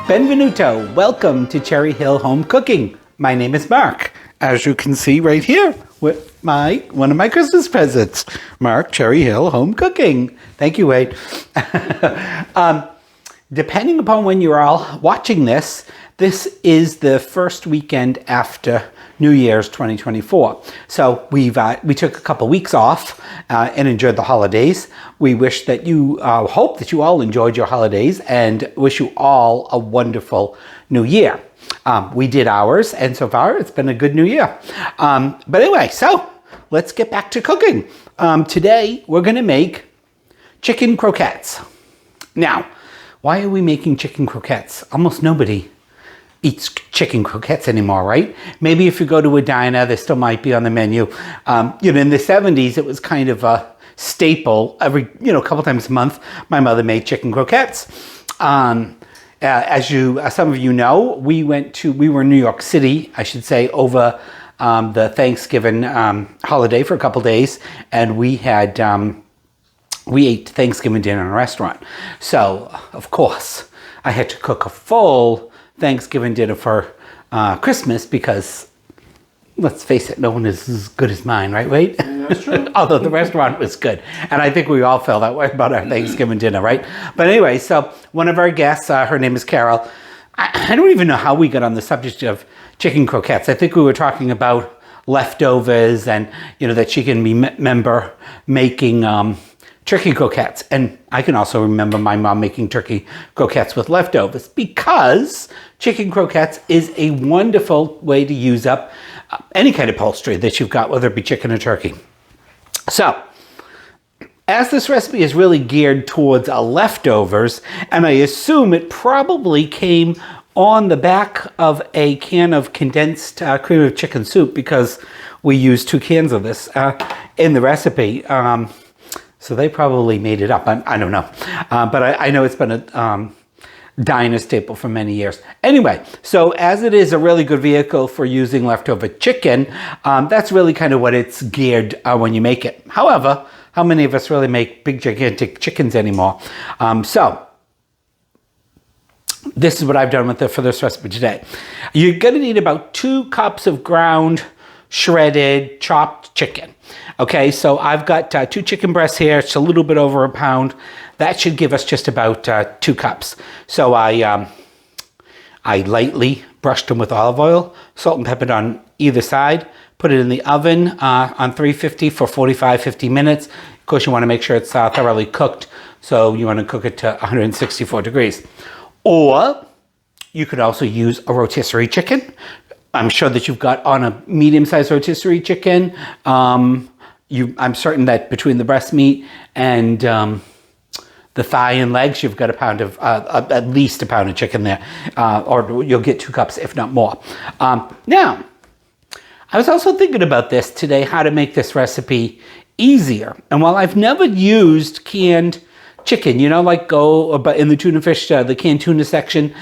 Benvenuto, welcome to Cherry Hill Home Cooking. My name is Mark, as you can see right here with one of my Christmas presents, Mark Cherry Hill Home Cooking. Thank you, Wade. Depending upon when you're all watching this, this is the first weekend after New Year's 2024. So we took a couple weeks off and enjoyed the holidays. We wish that you, hope that you all enjoyed your holidays and wish you all a wonderful new year. We did ours, and so far it's been a good new year. But anyway, so let's get back to cooking. Today we're gonna make chicken croquettes. Now, why are we making chicken croquettes? Almost nobody eats chicken croquettes anymore, right? Maybe if you go to a diner, they still might be on the menu. In the 70s, it was kind of a staple. Every, a couple times a month, my mother made chicken croquettes. As some of you know, we were in New York City, I should say, over the Thanksgiving holiday for a couple days, and we ate Thanksgiving dinner in a restaurant. So, of course, I had to cook a full Thanksgiving dinner for Christmas because, let's face it, no one is as good as mine, right, Wade? Yeah, that's true. Although the restaurant was good. And I think we all felt that way about our Thanksgiving dinner, right? But anyway, so one of our guests, her name is Carol. I don't even know how we got on the subject of chicken croquettes. I think we were talking about leftovers and, that she can remember making turkey croquettes. And I can also remember my mom making turkey croquettes with leftovers because chicken croquettes is a wonderful way to use up any kind of poultry that you've got, whether it be chicken or turkey. So, as this recipe is really geared towards leftovers, and I assume it probably came on the back of a can of condensed cream of chicken soup because we used 2 cans of this in the recipe. So they probably made it up. I don't know. But I know it's been a diner staple for many years. Anyway, so as it is a really good vehicle for using leftover chicken, that's really kind of what it's geared when you make it. However, how many of us really make big, gigantic chickens anymore? So this is what I've done for this recipe today. You're going to need about 2 cups of ground, shredded, chopped chicken. Okay, so I've got 2 chicken breasts here. It's a little bit over a pound. That should give us just about 2 cups. So I lightly brushed them with olive oil, salt and pepper on either side, put it in the oven on 350 for 45-50 minutes. Of course, you want to make sure it's thoroughly cooked, so you want to cook it to 164 degrees. Or you could also use a rotisserie chicken. I'm sure that you've got on a medium-sized rotisserie chicken. I'm certain that between the breast meat and the thigh and legs, you've got at least a pound of chicken there, or you'll get 2 cups, if not more. Now, I was also thinking about this today, how to make this recipe easier. And while I've never used canned chicken, but in the tuna fish, the canned tuna section,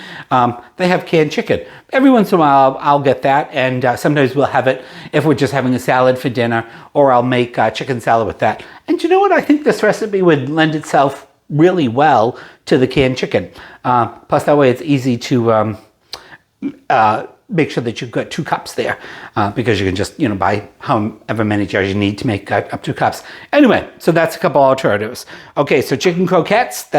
they have canned chicken. Every once in a while, I'll get that, and sometimes we'll have it if we're just having a salad for dinner, or I'll make chicken salad with that. And you know what? I think this recipe would lend itself really well to the canned chicken. Plus, that way it's easy to make sure that you've got 2 cups there, because you can just, buy however many jars you need to make up 2 cups. Anyway, so that's a couple alternatives. Okay, so chicken croquettes,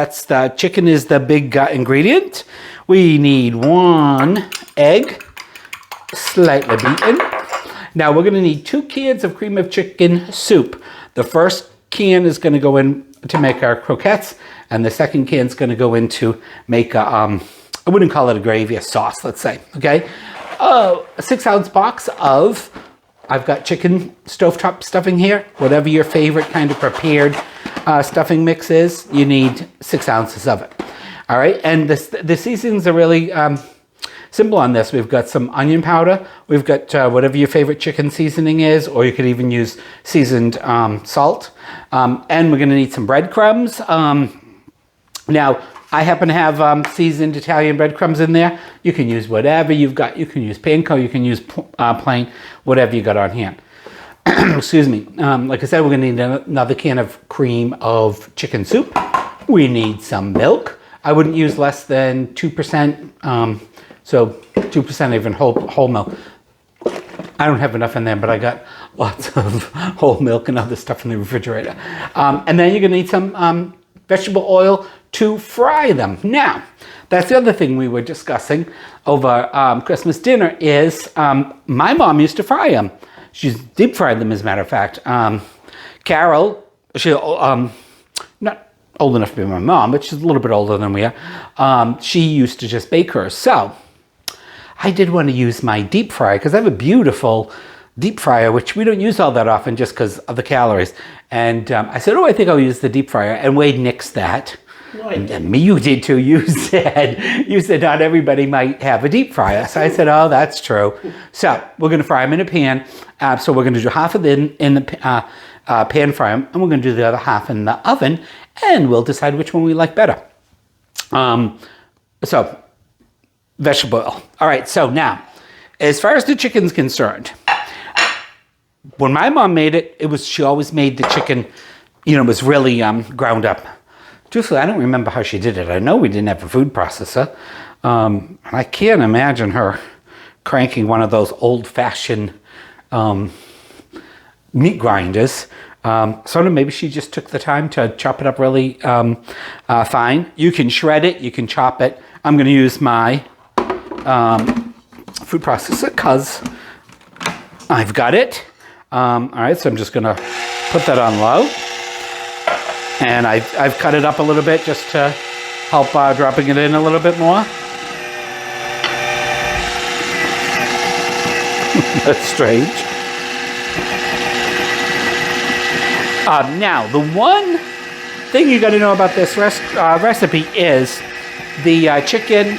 chicken is the big ingredient. We need 1 egg, slightly beaten. Now we're gonna need 2 cans of cream of chicken soup. The first can is gonna go in to make our croquettes, and the second can is gonna go in to make I wouldn't call it a gravy, a sauce, let's say, okay? A 6-ounce box of, I've got chicken stovetop stuffing here. Whatever your favorite kind of prepared stuffing mix is, you need 6 ounces of it. All right, and the seasonings are really simple on this. We've got some onion powder. We've got whatever your favorite chicken seasoning is, or you could even use seasoned salt. And we're gonna need some breadcrumbs. Now, I happen to have seasoned Italian breadcrumbs in there. You can use whatever you've got. You can use panko, you can use plain, whatever you got on hand. Excuse me. Like I said, we're gonna need another can of cream of chicken soup. We need some milk. I wouldn't use less than 2%. So 2% even whole milk. I don't have enough in there, but I got lots of whole milk and other stuff in the refrigerator. And then you're going to need some vegetable oil to fry them. Now, that's the other thing we were discussing over Christmas dinner is my mom used to fry them. She's deep fried them, as a matter of fact. Carol, she not old enough to be my mom, but she's a little bit older than we are. She used to just bake hers. So I did want to use my deep fryer because I have a beautiful deep fryer, which we don't use all that often just because of the calories. And I said, oh, I think I'll use the deep fryer. And Wade nixed that. And me, you did too. You said not everybody might have a deep fryer. So I said, oh, that's true. So we're going to fry them in a pan. So we're going to do half of it in the pan fry them, and we're going to do the other half in the oven, and we'll decide which one we like better. So vegetable oil. All right, so now, as far as the chicken's concerned, when my mom made it, she always made the chicken, it was really ground up. Truthfully, I don't remember how she did it. I know we didn't have a food processor. And I can't imagine her cranking one of those old-fashioned meat grinders. So maybe she just took the time to chop it up really fine. You can shred it, you can chop it. I'm going to use my food processor because I've got it. All right, so I'm just going to put that on low. And I've cut it up a little bit just to help dropping it in a little bit more. That's strange. Now, the one thing you got to know about this recipe is the chicken,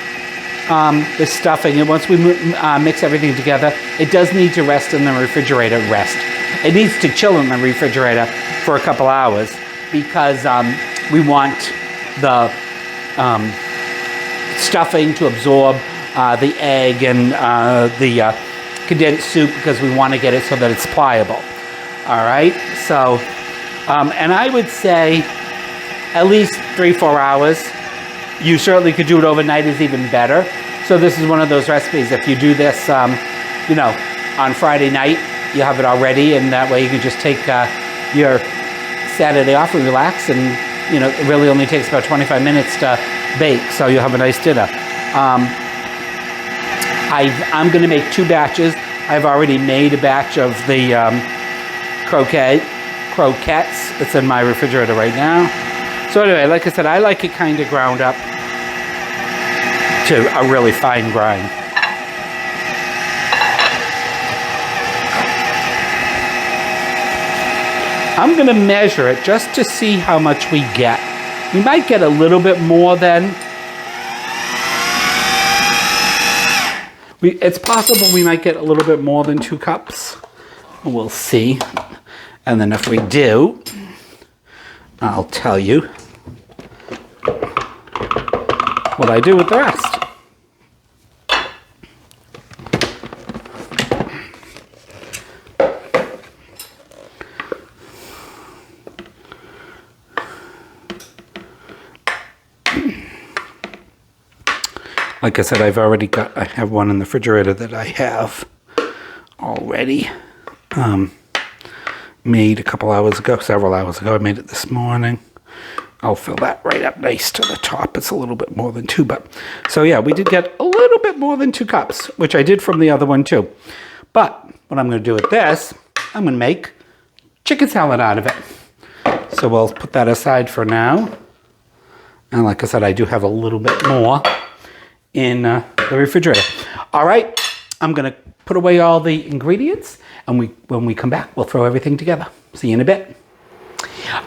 the stuffing, and once we mix everything together, it does need to rest in the refrigerator. It needs to chill in the refrigerator for a couple hours because we want the stuffing to absorb the egg and the condensed soup because we want to get it so that it's pliable. All right, so, and I would say at least 3-4 hours. You certainly could do it overnight is even better. So this is one of those recipes. If you do this, on Friday night, you have it already, and that way you can just take your Saturday off and relax, and it really only takes about 25 minutes to bake, so you'll have a nice dinner. I'm going to make 2 batches. I've already made a batch of the croquettes. It's in my refrigerator right now. So anyway, like I said, I like it kind of ground up to a really fine grind. I'm going to measure it just to see how much we get. We might get a little bit more than... It's possible we might get a little bit more than 2 cups. We'll see. And then if we do, I'll tell you what I do with the rest. Like I said, I have one in the refrigerator that I have already made a couple hours ago, several hours ago. I made it this morning. I'll fill that right up nice to the top. It's a little bit more than 2, but so yeah, we did get a little bit more than 2 cups, which I did from the other one too. But what I'm going to do with this, I'm going to make chicken salad out of it. So we'll put that aside for now. And like I said, I do have a little bit more in the refrigerator. All right, I'm going to put away all the ingredients, and when we come back, we'll throw everything together. See you in a bit.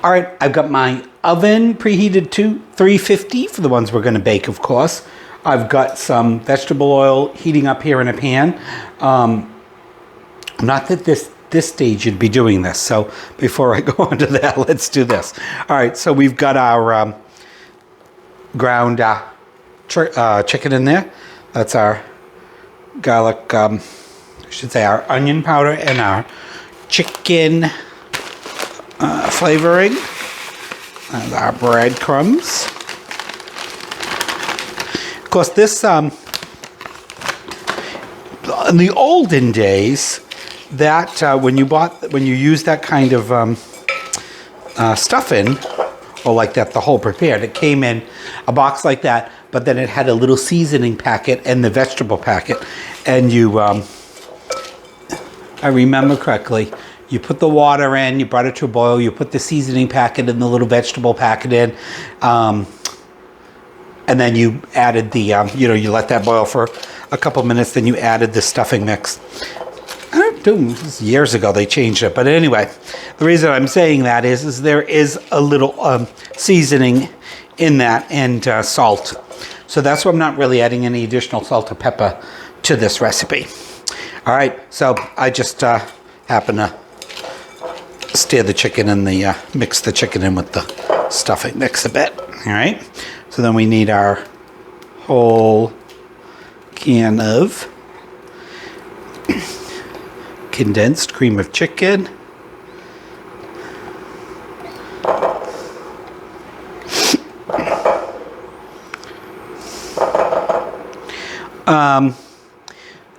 All right, I've got my oven preheated to 350 for the ones we're going to bake, of course. I've got some vegetable oil heating up here in a pan. Not that this stage you'd be doing this, so before I go on to that, let's do this. All right, so we've got our ground chicken in there. That's our garlic, I should say our onion powder and our chicken flavoring and our breadcrumbs. course, this, in the olden days, that when you use that kind of stuffing, or like that, the whole prepared, it came in a box like that, but then it had a little seasoning packet and the vegetable packet. And you, I remember correctly, you put the water in, you brought it to a boil, you put the seasoning packet and the little vegetable packet in, and then you added the, you let that boil for a couple minutes, then you added the stuffing mix. This is years ago they changed it, but anyway, the reason I'm saying that is there is a little seasoning in that and salt. So that's why I'm not really adding any additional salt or pepper to this recipe. All right, so I just happen to stir the chicken and mix the chicken in with the stuffing mix a bit. All right, so then we need our whole can of condensed cream of chicken.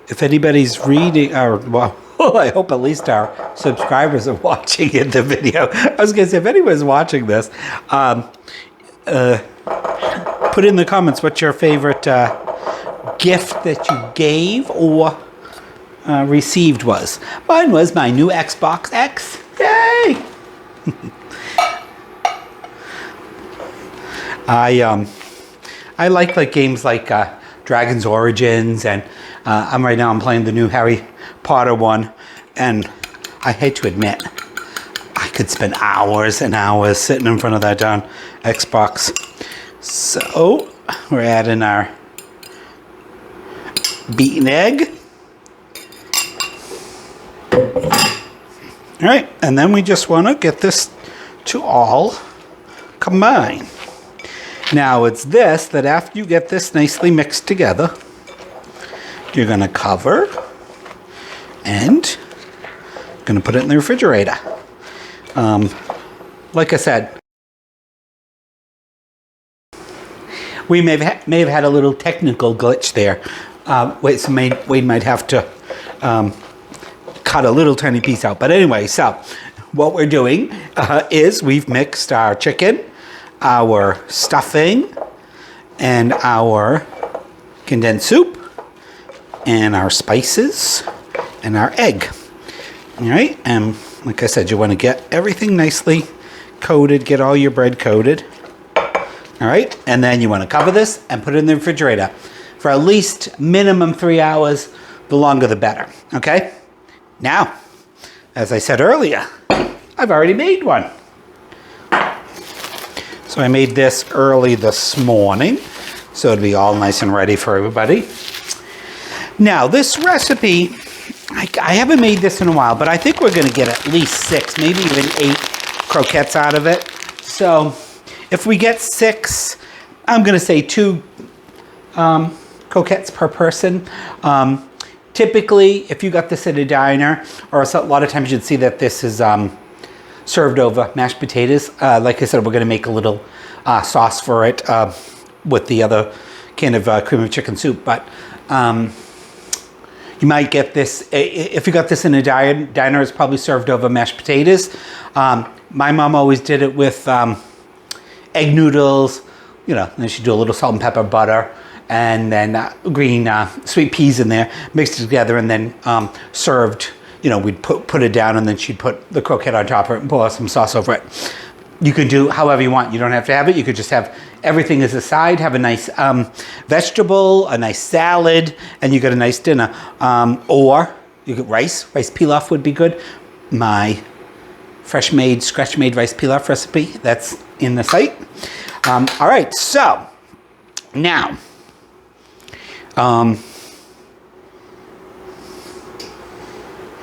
If anybody's reading, or well, I hope at least our subscribers are watching in the video. I was going to say, if anyone's watching this, put in the comments what your favorite gift that you gave or received was. Mine was my new Xbox X. Yay! I like games like Dragon's Origins, and right now I'm playing the new Harry Potter one, and I hate to admit, I could spend hours and hours sitting in front of that darn Xbox. So we're adding our beaten egg. All right, and then we just want to get this to all combine. Now it's this that after you get this nicely mixed together, you're going to cover and going to put it in the refrigerator. Like I said, we may have had a little technical glitch there. Wade might have to cut a little tiny piece out. But anyway, so what we're doing is we've mixed our chicken, our stuffing, and our condensed soup, and our spices, and our egg. All right, and like I said, you want to get everything nicely coated, get all your bread coated. All right, and then you want to cover this and put it in the refrigerator for at least minimum 3 hours. The longer the better, okay? Now, as I said earlier, I've already made one. So I made this early this morning, so it'll be all nice and ready for everybody. Now, this recipe, I haven't made this in a while, but I think we're going to get at least 6, maybe even 8 croquettes out of it. So if we get 6, I'm going to say 2 croquettes per person. Typically, if you got this at a diner, or a lot of times you'd see that this is served over mashed potatoes. Like I said, we're going to make a little sauce for it with the other can of cream of chicken soup. But you might get this, if you got this in a diner, it's probably served over mashed potatoes. My mom always did it with egg noodles, and she'd do a little salt and pepper butter, and then green sweet peas in there, mixed it together, and then served. We'd put it down, and then she'd put the croquette on top of it and pour some sauce over it. You could do however you want. You don't have to have it. You could just have everything as a side, have a nice vegetable, a nice salad, and you get a nice dinner. Or you could rice pilaf would be good. My fresh-made, scratch-made rice pilaf recipe, that's in the site. All right, so now,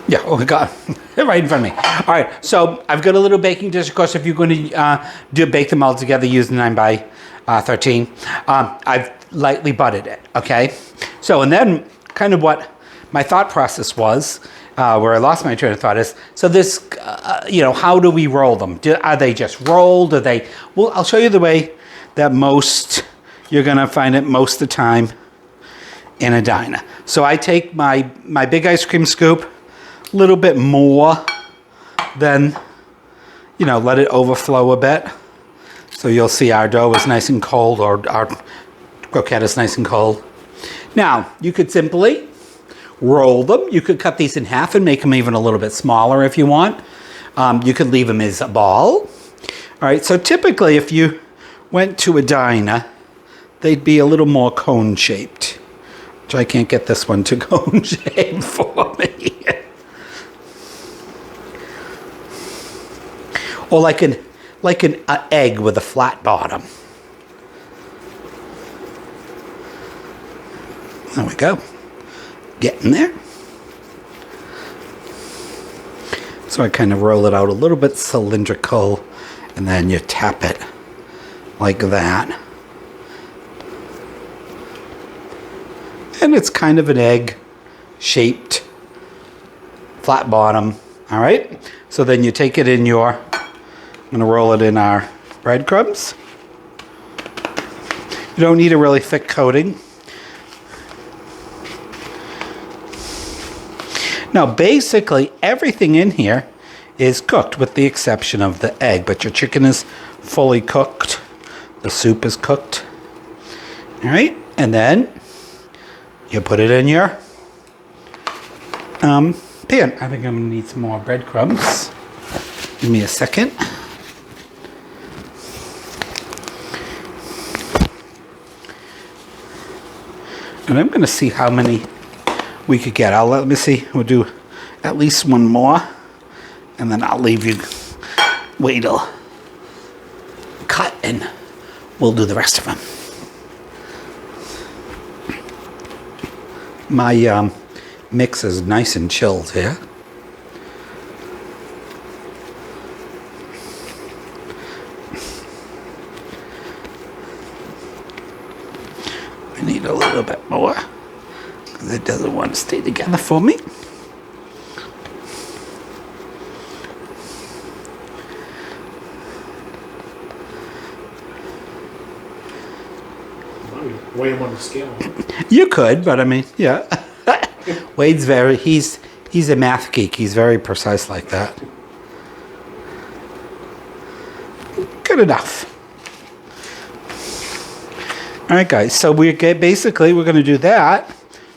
yeah, oh my God, right in front of me. All right, so I've got a little baking dish. Of course, if you're going to bake them all together, use the 9x13. I've lightly buttered it, okay? So, and then kind of what my thought process was, where I lost my train of thought is, so this, how do we roll them? Are they just rolled? Well, I'll show you the way that most you're going to find it most of the time in a diner. So I take my big ice cream scoop, a little bit more than, you know, let it overflow a bit. So you'll see our dough is nice and cold, or our croquette is nice and cold. Now, you could simply roll them. You could cut these in half and make them even a little bit smaller if you want. You could leave them as a ball. All right, so typically if you went to a diner, they'd be a little more cone-shaped. Which I can't get this one to cone-shaped for me. Or like an egg with a flat bottom. There we go. Getting there. So I kind of roll it out a little bit cylindrical, and then you tap it like that. And it's kind of an egg-shaped flat bottom. All right? So then you take it in your, I'm going to roll it in our breadcrumbs. You don't need a really thick coating. Now, basically, everything in here is cooked with the exception of the egg, but your chicken is fully cooked. The soup is cooked. All right, and then you put it in your pan. I think I'm gonna need some more breadcrumbs. Give me a second. And I'm gonna see how many we could get. Let me see. We'll do at least one more, and then I'll leave you wait till cut, and we'll do the rest of them. My mix is nice and chilled here. I need a little bit more, because it doesn't want to stay together for me. Weigh him on the scale. You could, but I mean, yeah. Wade's he's a math geek. He's very precise like that. Good enough. All right, guys. So we're going to do that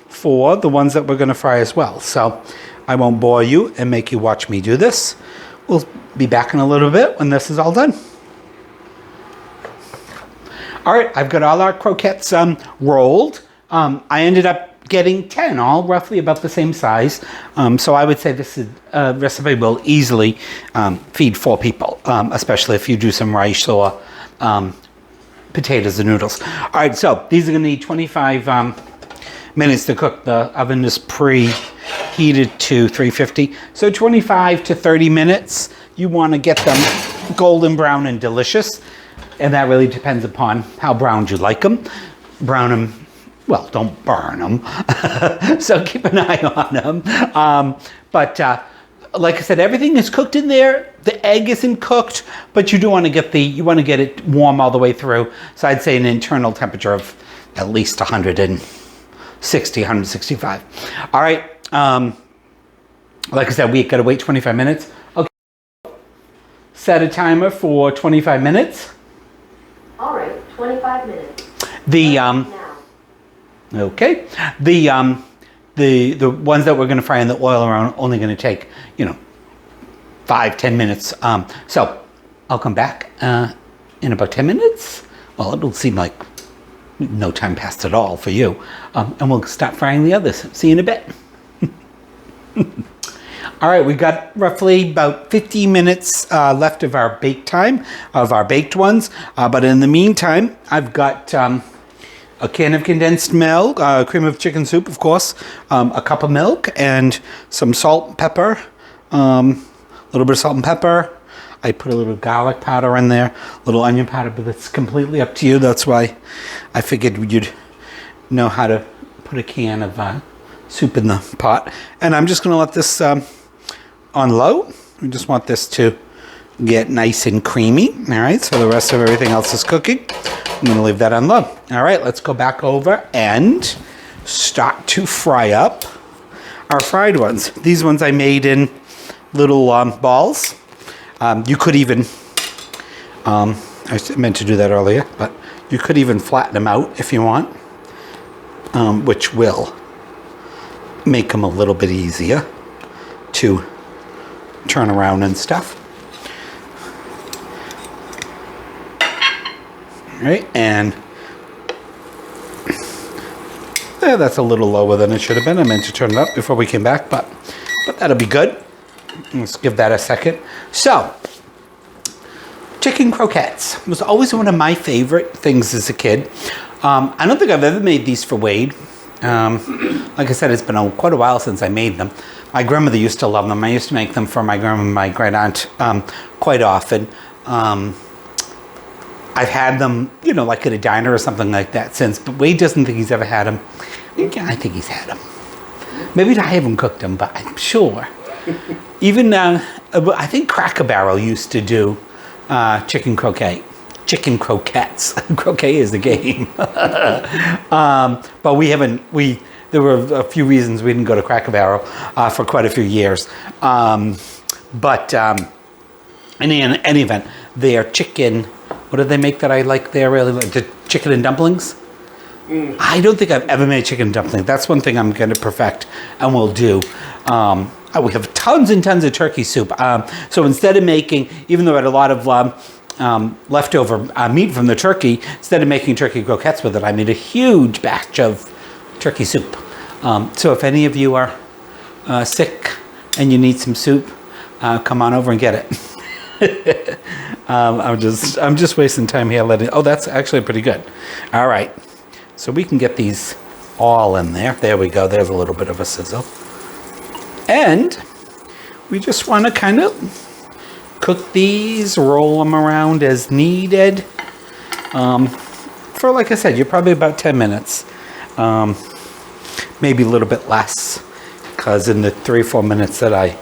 for the ones that we're going to fry as well. So I won't bore you and make you watch me do this. We'll be back in a little bit when this is all done. All right, I've got all our croquettes rolled. I ended up getting 10, all roughly about the same size. So I would say this recipe will easily feed 4 people, especially if you do some rice or potatoes and noodles. All right, so these are going to need 25 minutes to cook. The oven is preheated to 350. So 25 to 30 minutes. You want to get them golden brown and delicious. And that really depends upon how browned you like them. Brown them, well, don't burn them. So keep an eye on them. But like I said, everything is cooked in there. The egg isn't cooked, but you do want to get it warm all the way through. So I'd say an internal temperature of at least 160, 165. All right. Like I said, we got to wait 25 minutes. Okay. Set a timer for 25 minutes. All right, 25 minutes. Okay. The ones that we're going to fry in the oil are only going to take, 5-10 minutes. So I'll come back in about 10 minutes. Well, it'll seem like no time passed at all for you. And we'll start frying the others. See you in a bit. All right, we got roughly about 50 minutes left of our bake time, of our baked ones. But in the meantime, I've got a can of condensed milk, cream of chicken soup, of course, a cup of milk, and some salt and pepper, a little bit of salt and pepper. I put a little garlic powder in there, a little onion powder, but it's completely up to you. That's why I figured you'd know how to put a can of soup in the pot. And I'm just going to let this on low. We just want this to get nice and creamy. All right, so the rest of everything else is cooking. I'm gonna leave that on low. All right, let's go back over and start to fry up our fried ones. These ones I made in little balls. You could even, I meant to do that earlier, but you could even flatten them out if you want, which will make them a little bit easier to turn around and stuff. All right, and that's a little lower than it should have been. I meant to turn it up before we came back, but that'll be good. Let's give that a second. So, chicken croquettes was always one of my favorite things as a kid. I don't think I've ever made these for Wade. Like I said, it's been quite a while since I made them. My grandmother used to love them. I used to make them for my grandma and my great aunt quite often. I've had them, like at a diner or something like that since, but Wade doesn't think he's ever had them. I think he's had them. Maybe I haven't cooked them, but I'm sure. Even, I think Cracker Barrel used to do chicken croquettes. Croquet is the game. But we haven't, there were a few reasons we didn't go to Cracker Barrel for quite a few years. But in any event, their chicken, what did they make that I like there really? The chicken and dumplings? I don't think I've ever made chicken and dumplings. That's one thing I'm going to perfect and will do. We have tons and tons of turkey soup. So instead of making, even though I had a lot of leftover meat from the turkey, instead of making turkey croquettes with it, I made a huge batch of turkey soup. So if any of you are sick and you need some soup, come on over and get it. I'm just wasting time here letting. Oh, that's actually pretty good. All right, so we can get these all in there. There we go. There's a little bit of a sizzle, and we just want to kind of cook these, roll them around as needed. For, like I said, you're probably about 10 minutes, maybe a little bit less, because in the 3-4 minutes that I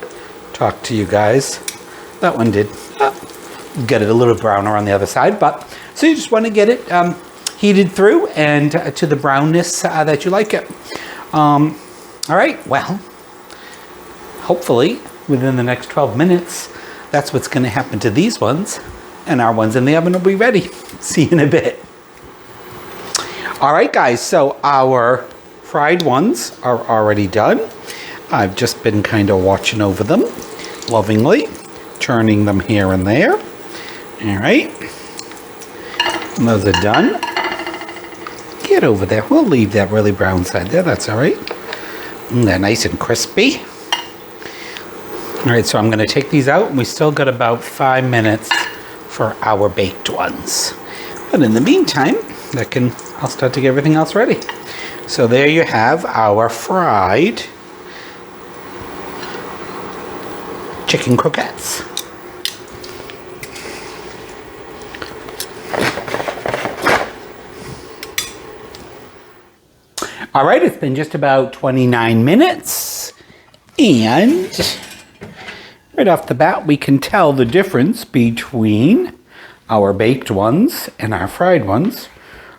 talked to you guys, that one did get it a little browner on the other side. But so you just want to get it heated through and to the brownness that you like it. All right, well, hopefully within the next 12 minutes, that's what's going to happen to these ones, and our ones in the oven will be ready. See you in a bit. All right, guys, so our fried ones are already done. I've just been kind of watching over them lovingly, turning them here and there. All right, and those are done. Get over there. We'll leave that really brown side there. That's all right. And they're nice and crispy. All right, so I'm going to take these out, and we still got about 5 minutes for our baked ones. But in the meantime, I'll start to get everything else ready. So there you have our fried chicken croquettes. All right, it's been just about 29 minutes, and right off the bat, we can tell the difference between our baked ones and our fried ones.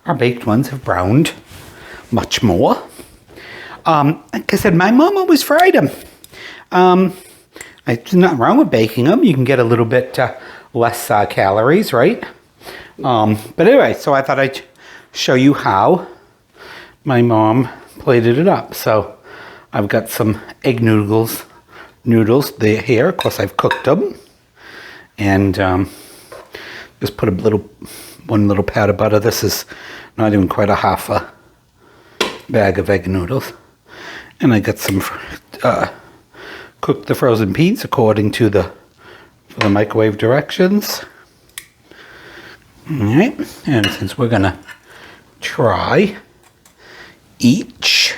Our baked ones have browned much more. Like I said, my mom always fried them. There's nothing wrong with baking them. You can get a little bit less calories, right? But anyway, so I thought I'd show you how my mom plated it up. So I've got some egg noodles there here. Of course, I've cooked them, and just put one little pat of butter. This is not even quite a half a bag of egg noodles, and I got some cooked the frozen peas according to the microwave directions. All right, and since we're gonna try each,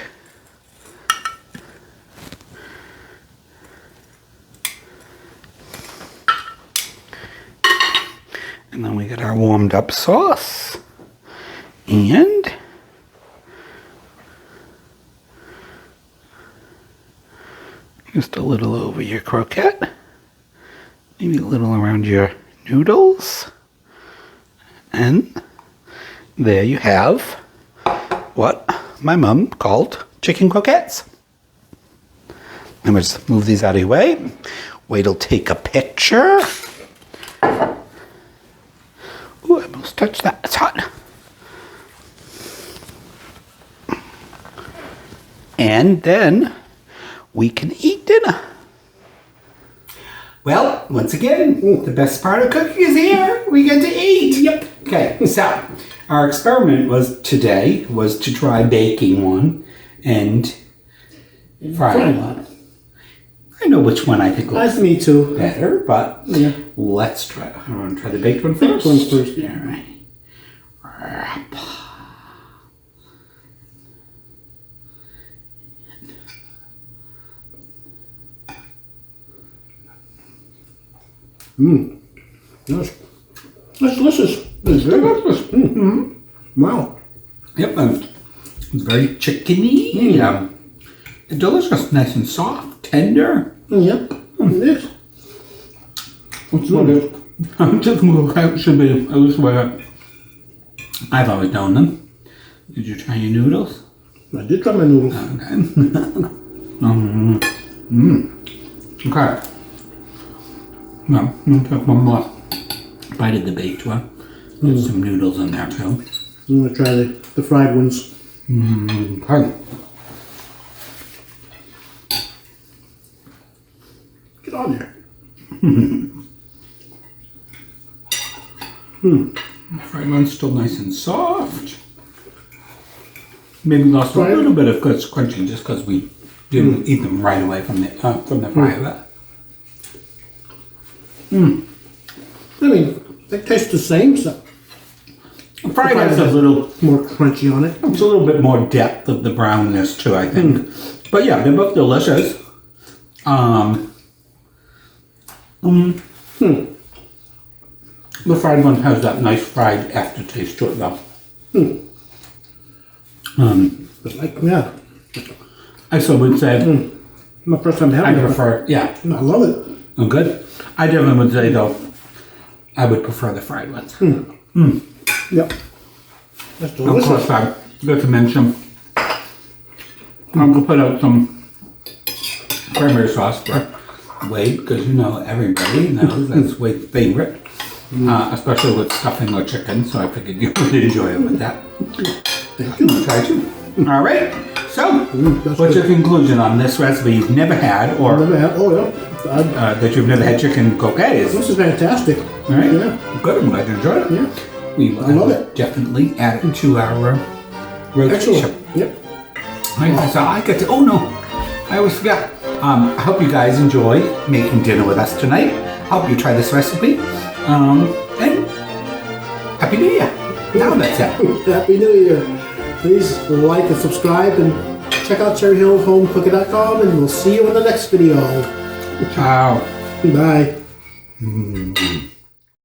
and then we get our warmed up sauce, and just a little over your croquette, maybe a little around your noodles, and there you have what my mom called chicken croquettes. I'm going to just move these out of your way. Wait till take a picture. Ooh, I almost touched that. It's hot. And then we can eat dinner. Well, once again, the best part of cooking is here. We get to eat. Yep. Okay, so our experiment today was to try baking one and frying one. I know which one I think looks Me too. better, but Yeah. let's try. I want to try the baked one first. One first. Yeah, right. Yes. That's delicious. It's very delicious. Wow. Yep, it's very chickeny. Delicious, nice and soft, tender. Yep. It is. What's good? Chicken croquettes should be at least what I've always known them. Did you try your noodles? I did try my noodles. Okay. Well, we'll take one more bite of the baked one. Get some noodles in there too. I'm gonna try the fried ones. Okay. Get on there. The fried one's still nice and soft. Maybe lost a Right. little bit of crunching just because we didn't eat them right away from the fryer. I mean, they taste the same, so Fried has a little, more crunchy on it. it's a little bit more depth of the brownness too, I think. But yeah, they're both delicious. The fried one has that nice fried aftertaste to it though. But like, yeah, I still would say my first time I having it. prefer, yeah, I love it. oh, good. I definitely would say though, I would prefer the fried ones. Yep. That's Of delicious. course, I forgot to mention, I'm going to put out some cranberry sauce for Wade, because you know, everybody knows that's Wade's favorite, especially with stuffing or chicken, so I figured you would enjoy it with that. Thank you. Try to. All right, so that's what's your good. conclusion on this recipe you've never had, or Never had. Oh yeah. that you've never had chicken croquettes? This is fantastic. All right, Yeah. good, I'm glad you enjoyed it. Yeah. We will I love it. definitely add it to our rotation. Excellent. Yep. Right, so I get to, oh no, I always forgot. I hope you guys enjoy making dinner with us tonight. Hope you try this recipe. And Happy New Year. Now that's it. Happy New Year. Please like and subscribe and check out CherryHillHomeCooking.com, and we'll see you in the next video. Ciao. Bye.